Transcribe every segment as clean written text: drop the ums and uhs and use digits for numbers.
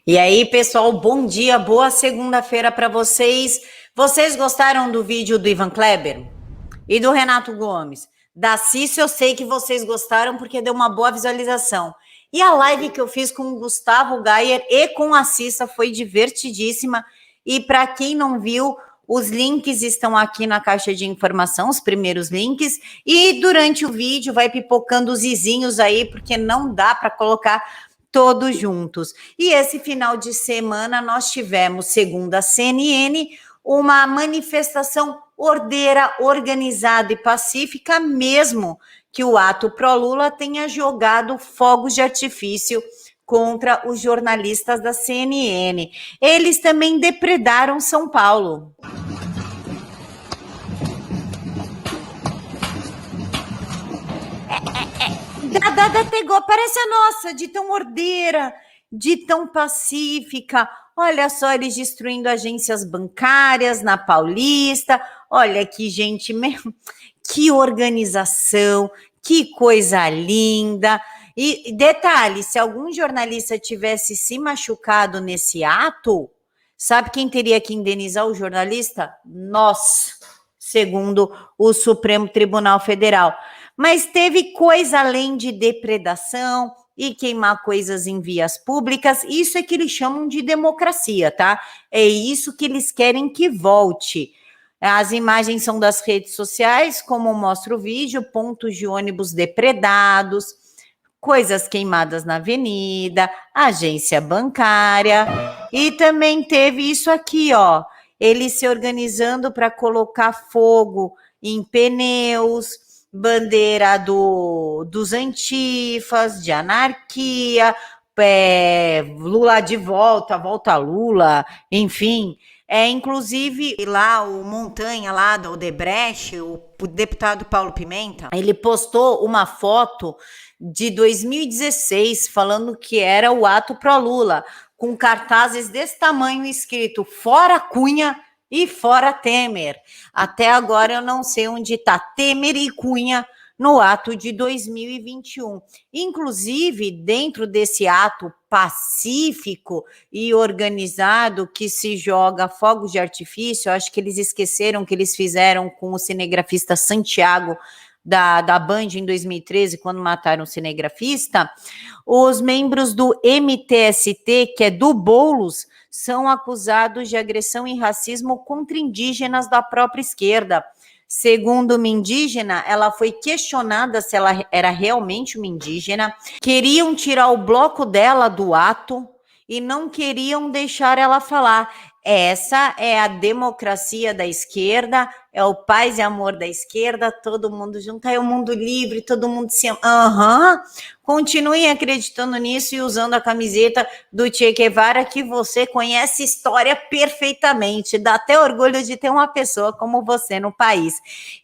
E aí, pessoal, bom dia, boa segunda-feira para vocês. Vocês gostaram do vídeo do Ivan Kleber e do Renato Gomes? Da Cissa eu sei que vocês gostaram porque deu uma boa visualização. E a live que eu fiz com o Gustavo Gayer e com a Cissa foi divertidíssima. E para quem não viu, os links estão aqui na caixa de informação, os primeiros links. E durante o vídeo vai pipocando os izinhos aí, porque não dá para colocar todos juntos. E esse final de semana nós tivemos, segundo a CNN, uma manifestação ordeira, organizada e pacífica, mesmo que o ato pró-Lula tenha jogado fogos de artifício contra os jornalistas da CNN. Eles também depredaram São Paulo. Da pegou, parece a nossa, de tão ordeira, de tão pacífica. Olha só, eles destruindo agências bancárias na Paulista. Olha que gente, que organização, que coisa linda. E detalhe, se algum jornalista tivesse se machucado nesse ato, sabe quem teria que indenizar o jornalista? Nós, segundo o Supremo Tribunal Federal. Mas teve coisa além de depredação e queimar coisas em vias públicas. Isso é que eles chamam de democracia, tá? É isso que eles querem que volte. As imagens são das redes sociais, como mostra o vídeo, pontos de ônibus depredados, coisas queimadas na avenida, agência bancária. E também teve isso aqui, ó, eles se organizando para colocar fogo em pneus, bandeira dos antifas, de anarquia, Lula de volta, volta Lula, enfim. Inclusive, lá o Montanha, lá da Odebrecht, o deputado Paulo Pimenta, ele postou uma foto de 2016, falando que era o ato pró-Lula, com cartazes desse tamanho escrito fora Cunha e fora Temer. Até agora eu não sei onde está Temer e Cunha no ato de 2021. Inclusive, dentro desse ato pacífico e organizado que se joga fogos de artifício, acho que eles esqueceram que eles fizeram com o cinegrafista Santiago da Band em 2013, quando mataram o cinegrafista. Os membros do MTST, que é do Boulos, são acusados de agressão e racismo contra indígenas da própria esquerda. Segundo uma indígena, ela foi questionada se ela era realmente uma indígena, queriam tirar o bloco dela do ato e não queriam deixar ela falar. Essa é a democracia da esquerda, é o paz e amor da esquerda, todo mundo junto, é o mundo livre, todo mundo se ama. Continuem acreditando nisso e usando a camiseta do Che Guevara, que você conhece história perfeitamente. Dá até orgulho de ter uma pessoa como você no país.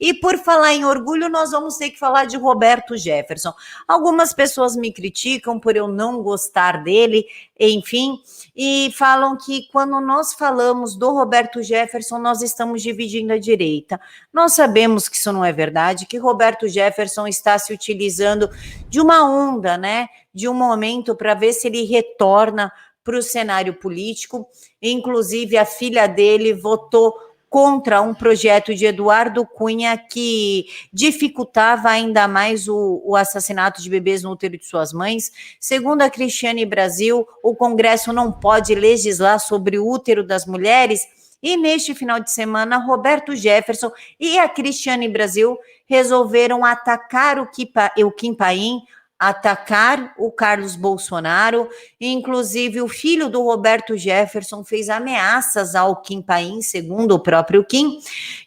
E por falar em orgulho, nós vamos ter que falar de Roberto Jefferson. Algumas pessoas me criticam por eu não gostar dele, enfim, e falam que quando nós falamos do Roberto Jefferson, nós estamos dividindo a direita. Nós sabemos que isso não é verdade, que Roberto Jefferson está se utilizando de uma onda, né, de um momento para ver se ele retorna para o cenário político. Inclusive, a filha dele votou contra um projeto de Eduardo Cunha que dificultava ainda mais o assassinato de bebês no útero de suas mães. Segundo a Cristiane Brasil, o Congresso não pode legislar sobre o útero das mulheres. E neste final de semana, Roberto Jefferson e a Cristiane Brasil resolveram atacar o Kim Paim, atacar o Carlos Bolsonaro. Inclusive, o filho do Roberto Jefferson fez ameaças ao Kim Paim, segundo o próprio Kim,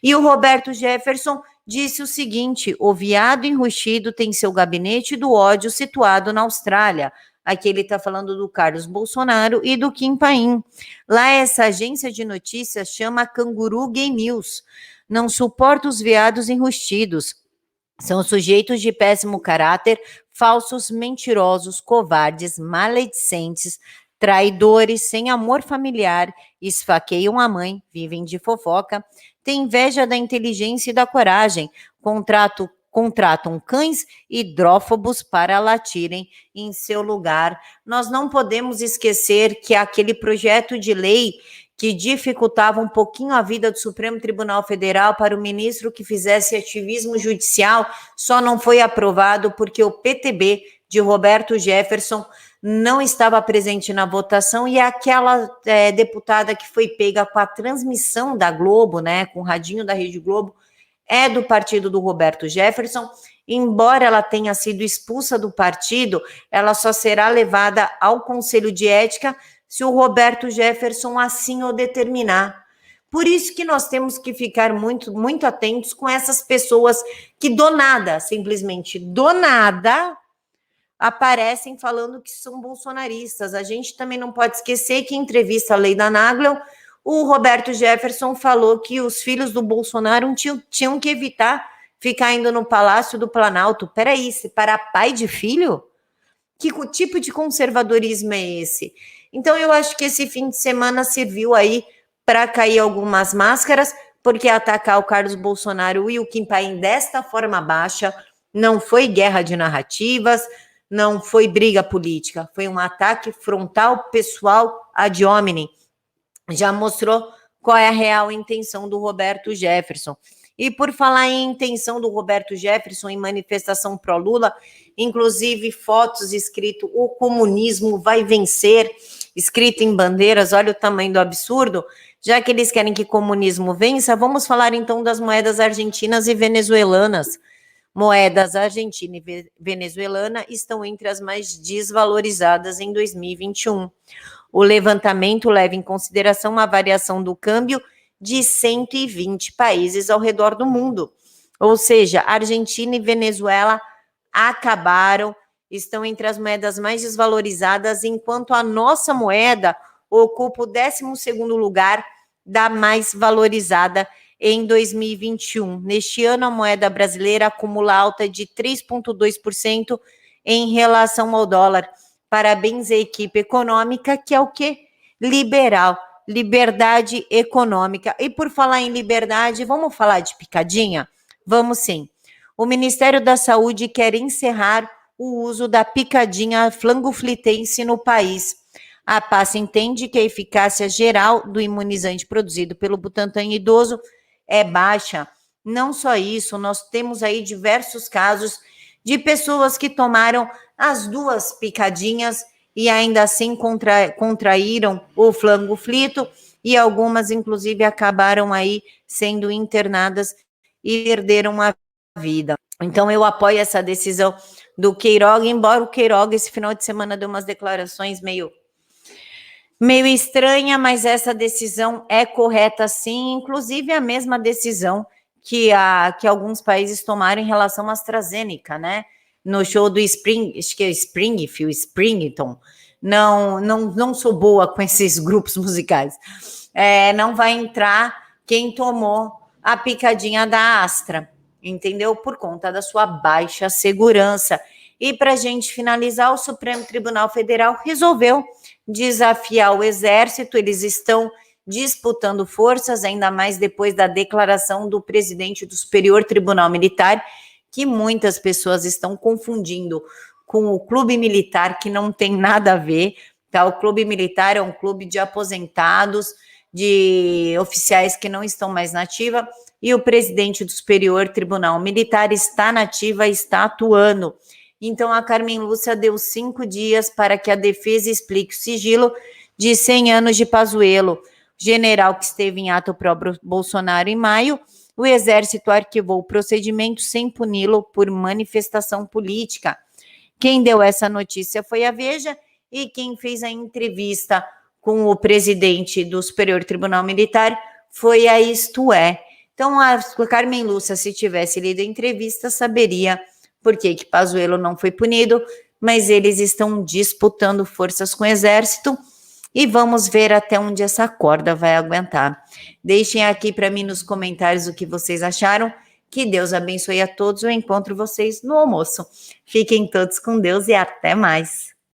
e o Roberto Jefferson disse o seguinte: o viado enrustido tem seu gabinete do ódio situado na Austrália. Aqui ele está falando do Carlos Bolsonaro e do Kim Paim. Lá essa agência de notícias chama Canguru Gay News. Não suporta os viados enrustidos. São sujeitos de péssimo caráter, falsos, mentirosos, covardes, maledicentes, traidores, sem amor familiar, esfaqueiam a mãe, vivem de fofoca, têm inveja da inteligência e da coragem, contratam cães hidrófobos para latirem em seu lugar. Nós não podemos esquecer que aquele projeto de lei que dificultava um pouquinho a vida do Supremo Tribunal Federal para o ministro que fizesse ativismo judicial, só não foi aprovado porque o PTB de Roberto Jefferson não estava presente na votação e aquela deputada que foi pega com a transmissão da Globo, né, com o radinho da Rede Globo, é do partido do Roberto Jefferson. Embora ela tenha sido expulsa do partido, ela só será levada ao Conselho de Ética se o Roberto Jefferson assim o determinar. Por isso que nós temos que ficar muito, muito atentos com essas pessoas que do nada, simplesmente do nada, aparecem falando que são bolsonaristas. A gente também não pode esquecer que em entrevista à Leila Nagel, o Roberto Jefferson falou que os filhos do Bolsonaro tinham que evitar ficar indo no Palácio do Planalto. Peraí, para pai de filho? Que tipo de conservadorismo é esse? Então, eu acho que esse fim de semana serviu aí para cair algumas máscaras, porque atacar o Carlos Bolsonaro e o Kim Paim desta forma baixa não foi guerra de narrativas, não foi briga política, foi um ataque frontal, pessoal, ad hominem. Já mostrou qual é a real intenção do Roberto Jefferson. E por falar em intenção do Roberto Jefferson em manifestação pró-Lula, inclusive fotos escrito "O comunismo vai vencer", escrito em bandeiras, olha o tamanho do absurdo. Já que eles querem que o comunismo vença, vamos falar então das moedas argentinas e venezuelanas. Moedas argentina e venezuelana estão entre as mais desvalorizadas em 2021. O levantamento leva em consideração a variação do câmbio de 120 países ao redor do mundo. Ou seja, Argentina e Venezuela acabaram, estão entre as moedas mais desvalorizadas, enquanto a nossa moeda ocupa o 12º lugar da mais valorizada em 2021. Neste ano, a moeda brasileira acumula alta de 3,2% em relação ao dólar. Parabéns à equipe econômica, que é o quê? Liberal. Liberdade econômica. E por falar em liberdade, vamos falar de picadinha? Vamos sim. O Ministério da Saúde quer encerrar o uso da picadinha flangoflitense no país. A PAS entende que a eficácia geral do imunizante produzido pelo Butantan idoso é baixa. Não só isso, nós temos aí diversos casos de pessoas que tomaram as duas picadinhas e ainda assim contraíram o flangoflito, e algumas, inclusive, acabaram aí sendo internadas e perderam a vida. Então, eu apoio essa decisão do Queiroga, embora o Queiroga, esse final de semana, deu umas declarações meio estranha, mas essa decisão é correta sim, inclusive a mesma decisão que alguns países tomaram em relação à AstraZeneca, né? No show do acho que é Springton, não sou boa com esses grupos musicais, não vai entrar quem tomou a picadinha da Astra, entendeu? Por conta da sua baixa segurança. E para a gente finalizar, o Supremo Tribunal Federal resolveu desafiar o Exército. Eles estão disputando forças, ainda mais depois da declaração do presidente do Superior Tribunal Militar, que muitas pessoas estão confundindo com o clube militar, que não tem nada a ver, tá? O clube militar é um clube de aposentados, de oficiais que não estão mais na ativa, e o presidente do Superior Tribunal Militar está na ativa, está atuando. Então, a Carmen Lúcia deu 5 dias para que a defesa explique o sigilo de 100 anos de Pazuello. General que esteve em ato pró-Bolsonaro em maio, o Exército arquivou o procedimento sem puni-lo por manifestação política. Quem deu essa notícia foi a Veja, e quem fez a entrevista com o presidente do Superior Tribunal Militar foi a Isto É. Então, a Carmen Lúcia, se tivesse lido a entrevista, saberia por que Pazuello não foi punido, mas eles estão disputando forças com o Exército e vamos ver até onde essa corda vai aguentar. Deixem aqui para mim nos comentários o que vocês acharam. Que Deus abençoe a todos. Eu encontro vocês no almoço. Fiquem todos com Deus e até mais.